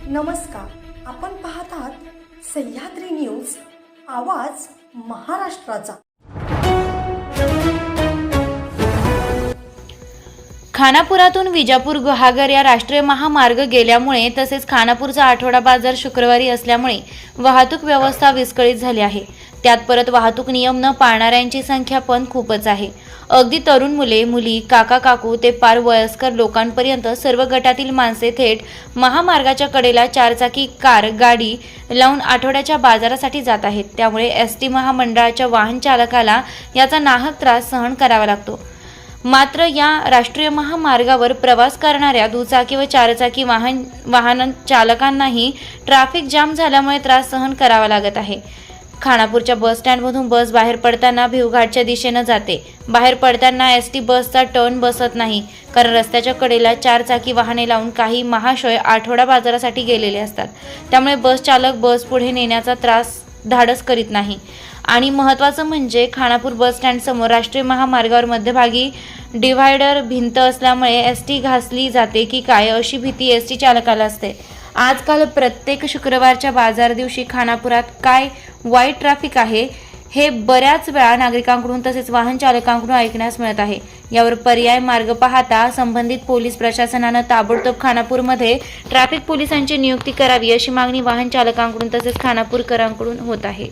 नमस्कार, आपण पाहत आहात सह्याद्री न्यूज, आवाज महाराष्ट्राचा। खानापुरातून विजापूर गुहागर या राष्ट्रीय महामार्ग गेल्यामुळे तसेच खानापूरचा आठवडा बाजार शुक्रवारी असल्यामुळे वाहतूक व्यवस्था विस्कळीत झाली आहे। त्यात परत वाहतूक नियम न पाळणाऱ्यांची संख्या पण खूपच आहे। अगदी तरुण मुले, मुली, काका काकू ते पार वयस्कर लोकांपर्यंत सर्व गटातील माणसे थेट महामार्गाच्या कडेला चारचाकी कार गाडी लावून आठवड्याच्या बाजारासाठी जात आहेत। त्यामुळे एसटी महामंडळाच्या वाहन चालकाला याचा नाहक त्रास सहन करावा लागतो। मात्र या राष्ट्रीय महामार्गावर प्रवास करणाऱ्या दुचाकी व चारचाकी वाहन चालकांनाही ट्रॅफिक जाम झाल्यामुळे त्रास सहन करावा लागत आहे। खानापूरच्या बस स्टँडमधून बस बाहेर पडताना भिवघाटच्या दिशेने जाते। बाहेर पडताना एसटी बसचा टर्न बसत नाही, कारण रस्त्याच्या कडेला चारचाकी वाहने लावून काही महाशय आठवडा बाजारासाठी गेलेले असतात। त्यामुळे बस चालक बस पुढे नेण्याचा धाडस करीत नाही। आणि महत्त्वाचं म्हणजे खानापूर बस स्टँड समोर राष्ट्रीय महामार्गावर मध्यभागी डिव्हायडर भिंत असल्यामुळे एसटी घासली जाते की काय अशी भीती एसटी चालकाला असते। आजकाल प्रत्येक शुक्रवारच्या बाजार दिवशी खानापुरात काय वाईट ट्रॅफिक आहे हे बऱ्याच वेळा नागरिकांकडून तसेच वाहन चालकांकडून ऐकण्यास मिळत आहे। यावर पर्याय मार्ग पाहता संबंधित पोलीस प्रशासनाने ताबडतोब खानापूरमध्ये ट्रॅफिक पोलिसांची नियुक्ती करावी अशी मागणी वाहन चालकांकडून तसेच खानापूरकरांकडून होत आहे।